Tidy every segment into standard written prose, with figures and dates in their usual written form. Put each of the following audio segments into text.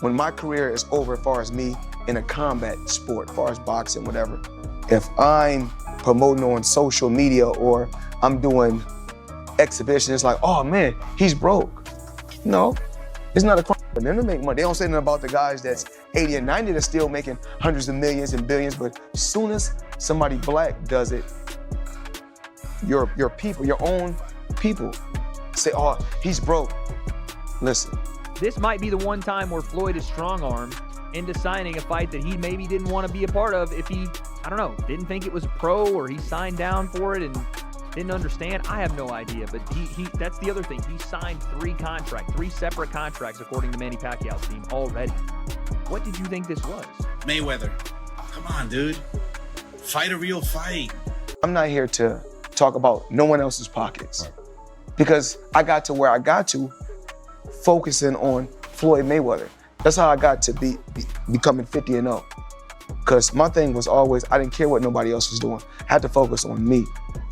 when my career is over, as far as me in a combat sport, as far as boxing, whatever, if I'm promoting on social media or I'm doing exhibitions, it's like, oh man, he's broke. No, it's not a crime for them to make money. They don't say nothing about the guys that's 80 and 90 that's still making hundreds of millions and billions, but as soon as somebody black does it, your people, your own people say, oh, he's broke. Listen. This might be the one time where Floyd is strong-armed into signing a fight that he maybe didn't want to be a part of if he, I don't know, didn't think it was pro or he signed down for it and didn't understand. I have no idea, but he that's the other thing. He signed three separate contracts according to Manny Pacquiao's team already. What did you think this was? Mayweather, come on, dude. Fight a real fight. I'm not here to talk about no one else's pockets because I got to where I got to focusing on Floyd Mayweather. That's how I got to becoming 50-0. Because my thing was always, I didn't care what nobody else was doing. I had to focus on me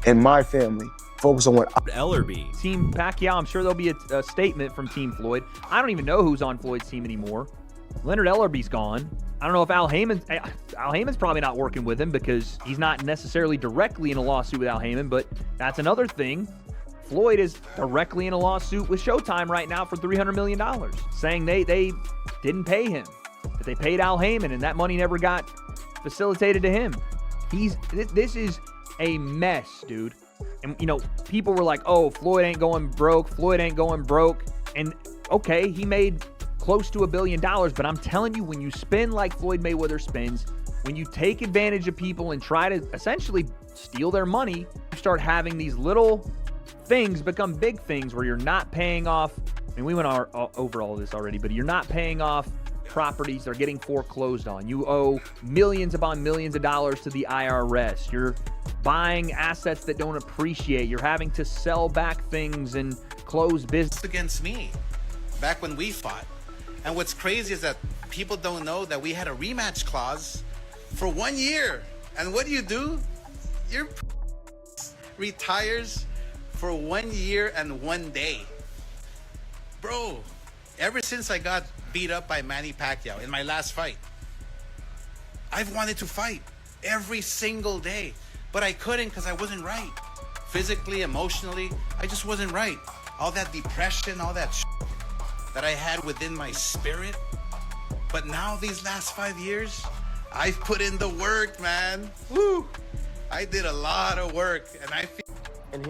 and my family. Focus on what Ellerby. Team Pacquiao, I'm sure there'll be a statement from Team Floyd. I don't even know who's on Floyd's team anymore. Leonard Ellerby's gone. I don't know if Al Heyman's probably not working with him because he's not necessarily directly in a lawsuit with Al Heyman, but that's another thing. Floyd is directly in a lawsuit with Showtime right now for $300 million, saying they didn't pay him, that they paid Al Heyman, and that money never got facilitated to him. This is a mess, dude. And, you know, people were like, oh, Floyd ain't going broke. And, okay, he made close to $1 billion, but I'm telling you, when you spin like Floyd Mayweather spins, when you take advantage of people and try to essentially steal their money, you start having these little things become big things where you're not paying off. I mean, we went over all this already, but you're not paying off properties that are getting foreclosed on. You owe millions upon millions of dollars to the IRS. You're buying assets that don't appreciate. You're having to sell back things and close business. Against me, back when we fought. And what's crazy is that people don't know that we had a rematch clause for 1 year. And what do? Your retires for 1 year and 1 day. Bro, ever since I got beat up by Manny Pacquiao in my last fight, I've wanted to fight every single day, but I couldn't because I wasn't right. Physically, emotionally, I just wasn't right. All that depression, all that that I had within my spirit. But now these last 5 years, I've put in the work, man. Woo! I did a lot of work, and I feel. And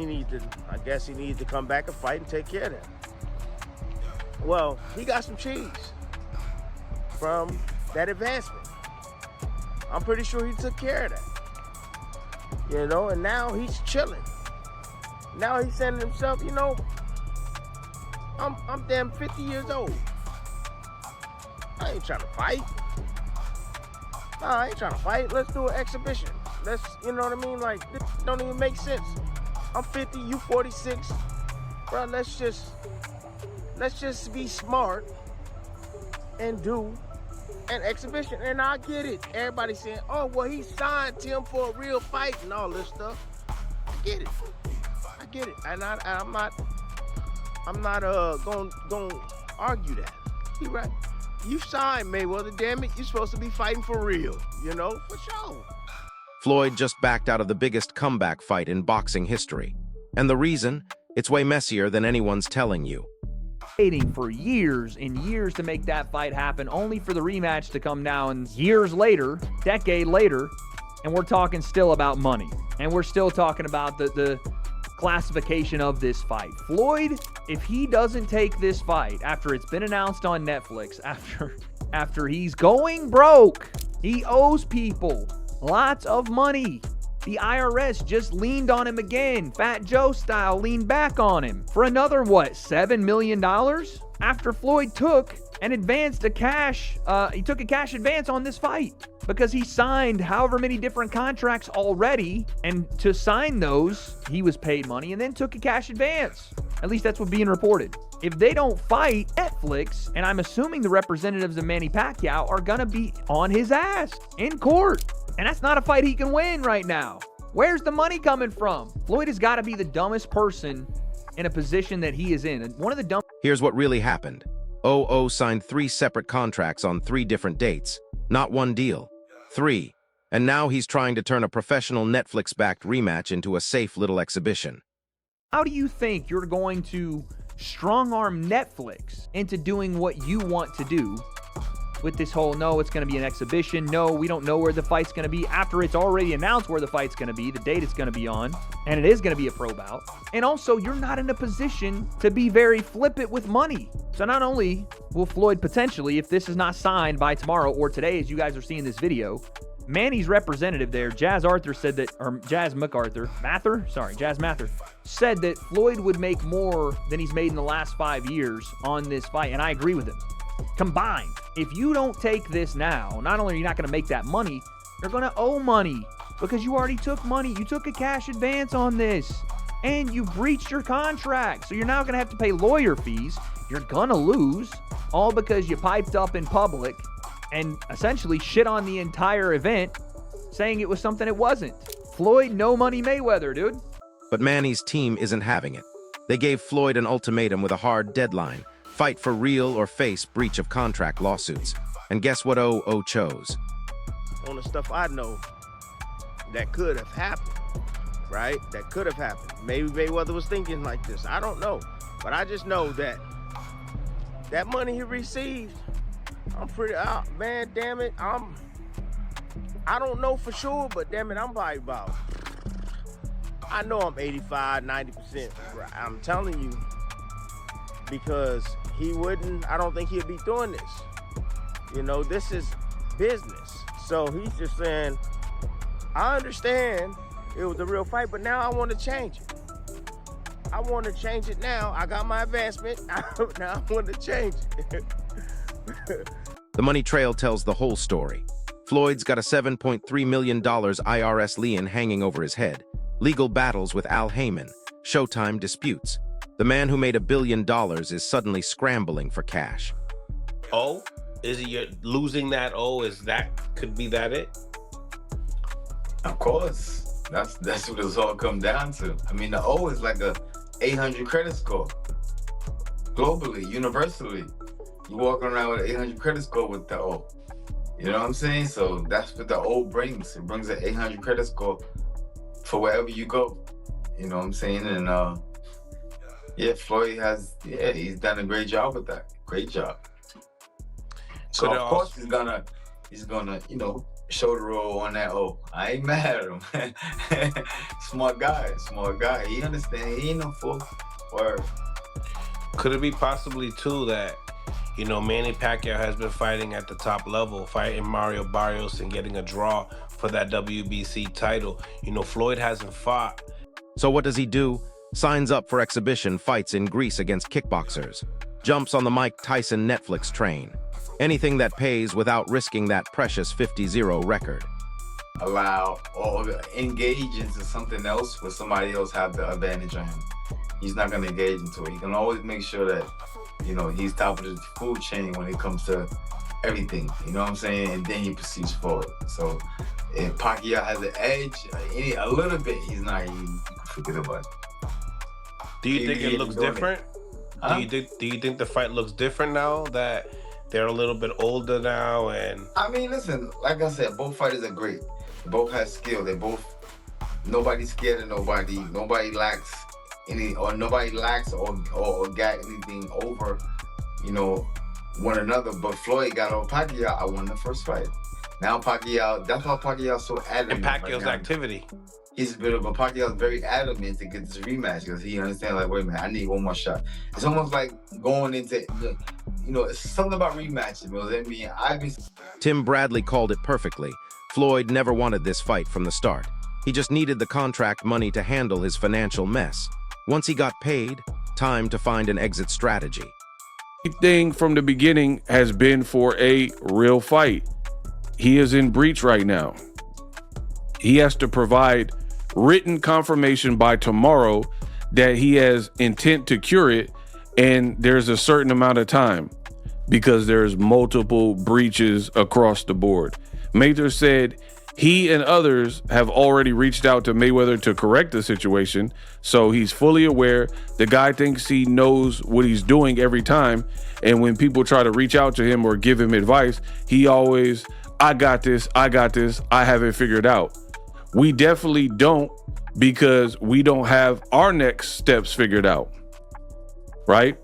I guess he needs to come back and fight and take care of that. Well, he got some cheese from that advancement. I'm pretty sure he took care of that. You know, and now he's chilling. Now he's saying to himself, you know, I'm damn 50 years old. I ain't trying to fight. Nah, I ain't trying to fight. Let's do an exhibition. You know what I mean? Like, this don't even make sense. I'm 50, you 46. Bro, let's just be smart and do an exhibition. And I get it. Everybody saying, oh, well, he signed Tim for a real fight and all this stuff. I get it. And I'm not gonna argue that. You right. You signed Mayweather, damn it. You're supposed to be fighting for real, you know, for sure. Floyd just backed out of the biggest comeback fight in boxing history. And the reason? It's way messier than anyone's telling you. Waiting for years and years to make that fight happen, only for the rematch to come now and years later, decade later, and we're talking still about money. And we're still talking about the classification of this fight. Floyd, if he doesn't take this fight after it's been announced on Netflix, after he's going broke, he owes people lots of money. The IRS just leaned on him again, Fat Joe style, leaned back on him for another, what, $7 million? After Floyd took an advance to cash, he took a cash advance on this fight because he signed however many different contracts already, and to sign those, he was paid money and then took a cash advance. At least that's what's being reported. If they don't fight, Netflix, and I'm assuming the representatives of Manny Pacquiao are gonna be on his ass in court. And that's not a fight he can win right now. Where's the money coming from? Floyd has got to be the dumbest person in a position that he is in. And one of the dumb. Here's what really happened. OO signed 3 separate contracts on 3 different dates. Not one deal. 3. And now he's trying to turn a professional Netflix-backed rematch into a safe little exhibition. How do you think you're going to strong-arm Netflix into doing what you want to do with this whole, no, it's going to be an exhibition, no, we don't know where the fight's going to be, after it's already announced where the fight's going to be, the date it's going to be on, and it is going to be a pro bout. And also, you're not in a position to be very flippant with money. So not only will Floyd potentially, if this is not signed by tomorrow or today, as you guys are seeing this video, Manny's representative there, Jazz Mather, said that Floyd would make more than he's made in the last 5 years on this fight, and I agree with him. Combined, if you don't take this now, not only are you not going to make that money, you're going to owe money because you already took money. You took a cash advance on this, and you breached your contract. So you're now going to have to pay lawyer fees. You're going to lose, all because you piped up in public and essentially shit on the entire event, saying it was something it wasn't. Floyd, no money Mayweather, dude. But Manny's team isn't having it. They gave Floyd an ultimatum with a hard deadline: fight for real or face breach of contract lawsuits. And guess what OO chose? On the stuff I know that could have happened, right? That could have happened. Maybe Mayweather was thinking like this. I don't know. But I just know that that money he received, I'm pretty out, man, damn it. I don't know for sure, but damn it, I'm probably about, I know I'm 85, 90%. I'm telling you, because he wouldn't, I don't think he'd be doing this. You know, this is business. So he's just saying, I understand it was a real fight, but now I want to change it. I want to change it now. I got my advancement. Now I want to change it. The money trail tells the whole story. Floyd's got a $7.3 million IRS lien hanging over his head, legal battles with Al Haymon, Showtime disputes. The man who made $1 billion is suddenly scrambling for cash. Oh, is it you're losing that? Oh, could be that it? Of course, that's what it's all come down to. I mean, the O is like a 800 credit score. Globally, universally, you walk around with an 800 credit score with the O. You know what I'm saying? So that's what the O brings. It brings an 800 credit score for wherever you go. You know what I'm saying? And yeah, Floyd he's done a great job with that. Great job. So of course he's gonna, you know, show the roll on that O. I ain't mad at him. Smart guy. He understand. He ain't no fool. Word. Could it be possibly too that, you know, Manny Pacquiao has been fighting at the top level, fighting Mario Barrios and getting a draw for that WBC title? You know, Floyd hasn't fought. So what does he do? Signs up for exhibition fights in Greece against kickboxers. Jumps on the Mike Tyson Netflix train. Anything that pays without risking that precious 50-0 record. Allow or engage into something else where somebody else have the advantage on him. He's not gonna engage into it. He can always make sure that, you know, he's top of the food chain when it comes to everything. You know what I'm saying? And then he proceeds forward. So if Pacquiao has an edge, a little bit, he's not. You can forget about it. Do you think it looks different? Huh? Do you think the fight looks different now that they're a little bit older now? And I mean, listen, like I said, both fighters are great. They both have skill. Nobody's scared of nobody. Nobody lacks or got anything over, you know, one another. But Floyd got over Pacquiao. I won the first fight. Now Pacquiao, that's why Pacquiao's so adamant. and Pacquiao's right activity. He's a bit of a Pacquiao's very adamant to get this rematch because he understands, like, wait a minute, I need one more shot. It's almost like going into, you know, it's something about rematches. You know, I mean, I've been. Tim Bradley called it perfectly. Floyd never wanted this fight from the start. He just needed the contract money to handle his financial mess. Once he got paid, time to find an exit strategy. Thing from the beginning has been for a real fight. He is in breach right now. He has to provide written confirmation by tomorrow that he has intent to cure it, and there's a certain amount of time because there's multiple breaches across the board. Mather said He and others have already reached out to Mayweather to correct the situation, so he's fully aware. The guy thinks he knows what he's doing every time, and when people try to reach out to him or give him advice, he always, I got this, I have it figured out. We definitely don't, because we don't have our next steps figured out, right?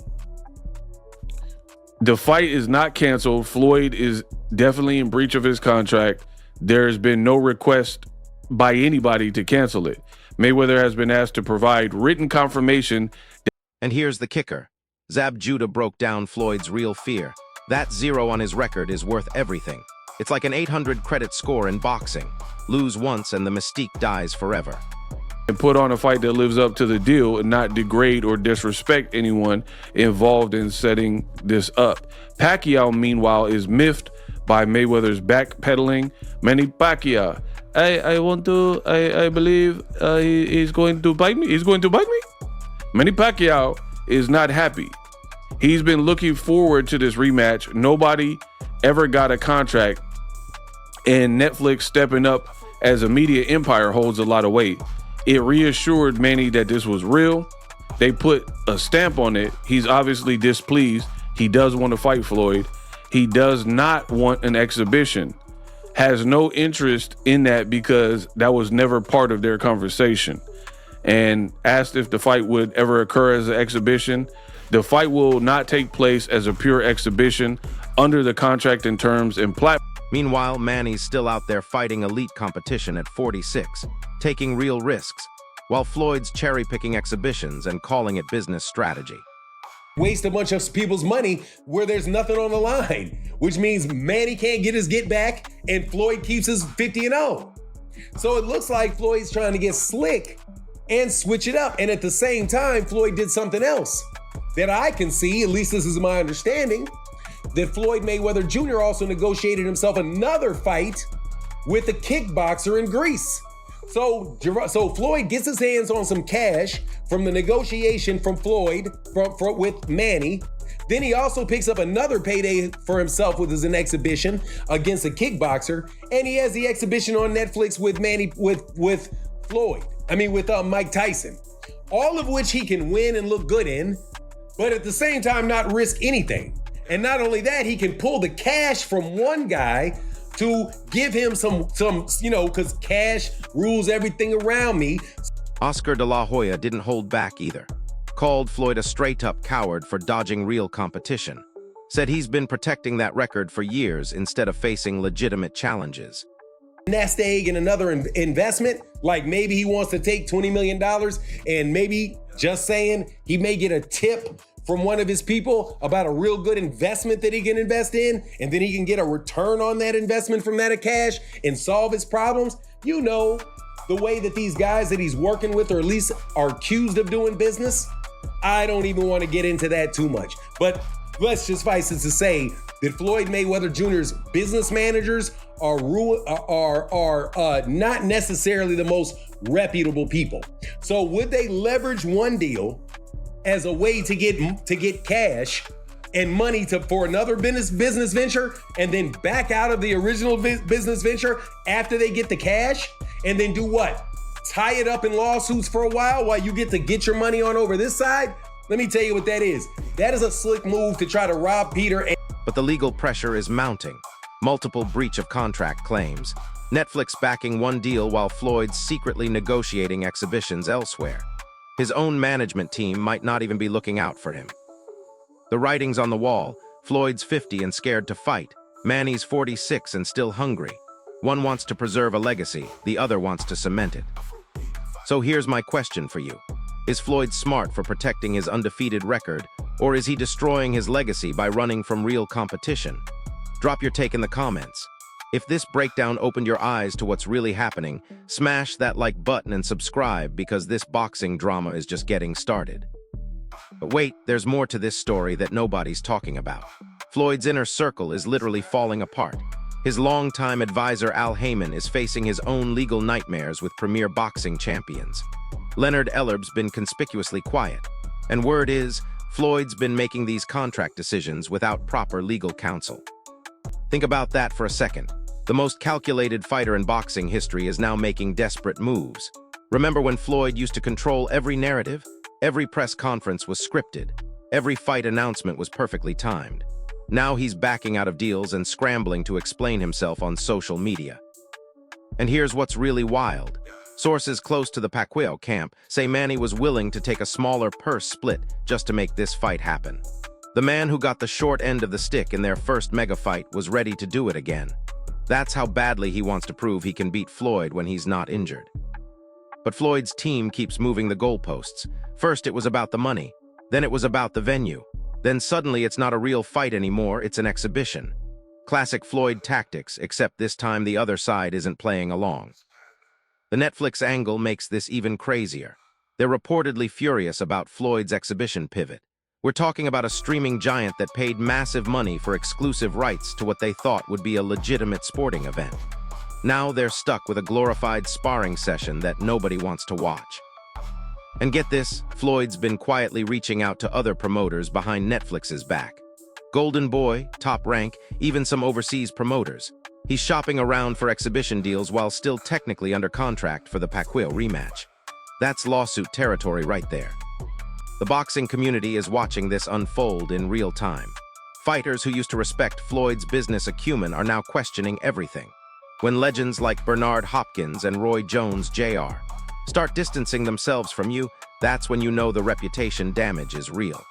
The fight is not canceled. Floyd is definitely in breach of his contract. There's been no request by anybody to cancel it. Mayweather has been asked to provide written confirmation. And here's the kicker. Zab Judah broke down Floyd's real fear. That 0 on his record is worth everything. It's like an 800 credit score in boxing. Lose once and the mystique dies forever. And put on a fight that lives up to the deal and not degrade or disrespect anyone involved in setting this up. Pacquiao, meanwhile, is miffed by Mayweather's backpedaling. Manny Pacquiao, I believe he's going to bite me. He's going to bite me. Manny Pacquiao is not happy. He's been looking forward to this rematch. Nobody ever got a contract, and Netflix stepping up as a media empire holds a lot of weight. It reassured Manny that this was real. They put a stamp on it. He's obviously displeased. He does want to fight Floyd. He does not want an exhibition. Has no interest in that because that was never part of their conversation. And asked if the fight would ever occur as an exhibition. The fight will not take place as a pure exhibition under the contract and terms and platform. Meanwhile, Manny's still out there fighting elite competition at 46, taking real risks, while Floyd's cherry-picking exhibitions and calling it business strategy. Waste a bunch of people's money where there's nothing on the line, which means Manny can't get his get back and Floyd keeps his 50-0. So it looks like Floyd's trying to get slick and switch it up. And at the same time, Floyd did something else that I can see, at least this is my understanding, that Floyd Mayweather Jr. also negotiated himself another fight with a kickboxer in Greece. So Floyd gets his hands on some cash from the negotiation from Floyd with Manny. Then he also picks up another payday for himself with an exhibition against a kickboxer, and he has the exhibition on Netflix with Mike Tyson. All of which he can win and look good in, but at the same time not risk anything. And not only that, he can pull the cash from one guy to give him some, because cash rules everything around me. Oscar de la Hoya didn't hold back either. Called Floyd a straight-up coward for dodging real competition. Said he's been protecting that record for years instead of facing legitimate challenges. Nest egg and another investment, like maybe he wants to take $20 million and maybe, just saying, he may get a tip from one of his people about a real good investment that he can invest in, and then he can get a return on that investment from that cash and solve his problems. You know, the way that these guys that he's working with, or at least are accused of doing business. I don't even want to get into that too much, but let's just suffice it to say that Floyd Mayweather Jr.'s business managers are not necessarily the most reputable people. So would they leverage one deal as a way to get cash and money for another business venture, and then back out of the original business venture after they get the cash, and then do what? Tie it up in lawsuits for a while you get to get your money on over this side? Let me tell you what that is. That is a slick move to try to rob Peter. But the legal pressure is mounting. Multiple breach of contract claims. Netflix backing one deal while Floyd's secretly negotiating exhibitions elsewhere. His own management team might not even be looking out for him. The writing's on the wall. Floyd's 50 and scared to fight. Manny's 46 and still hungry. One wants to preserve a legacy, the other wants to cement it. So here's my question for you. Is Floyd smart for protecting his undefeated record, or is he destroying his legacy by running from real competition? Drop your take in the comments. If this breakdown opened your eyes to what's really happening, smash that like button and subscribe, because this boxing drama is just getting started. But wait, there's more to this story that nobody's talking about. Floyd's inner circle is literally falling apart. His longtime advisor Al Haymon is facing his own legal nightmares with premier boxing champions. Leonard Ellerb's been conspicuously quiet. And word is, Floyd's been making these contract decisions without proper legal counsel. Think about that for a second. The most calculated fighter in boxing history is now making desperate moves. Remember when Floyd used to control every narrative? Every press conference was scripted. Every fight announcement was perfectly timed. Now he's backing out of deals and scrambling to explain himself on social media. And here's what's really wild. Sources close to the Pacquiao camp say Manny was willing to take a smaller purse split just to make this fight happen. The man who got the short end of the stick in their first mega fight was ready to do it again. That's how badly he wants to prove he can beat Floyd when he's not injured. But Floyd's team keeps moving the goalposts. First it was about the money, then it was about the venue. Then suddenly it's not a real fight anymore, it's an exhibition. Classic Floyd tactics, except this time the other side isn't playing along. The Netflix angle makes this even crazier. They're reportedly furious about Floyd's exhibition pivot. We're talking about a streaming giant that paid massive money for exclusive rights to what they thought would be a legitimate sporting event. Now they're stuck with a glorified sparring session that nobody wants to watch. And get this, Floyd's been quietly reaching out to other promoters behind Netflix's back. Golden Boy, Top Rank, even some overseas promoters. He's shopping around for exhibition deals while still technically under contract for the Pacquiao rematch. That's lawsuit territory right there. The boxing community is watching this unfold in real time. Fighters who used to respect Floyd's business acumen are now questioning everything. When legends like Bernard Hopkins and Roy Jones Jr. start distancing themselves from you, that's when you know the reputation damage is real.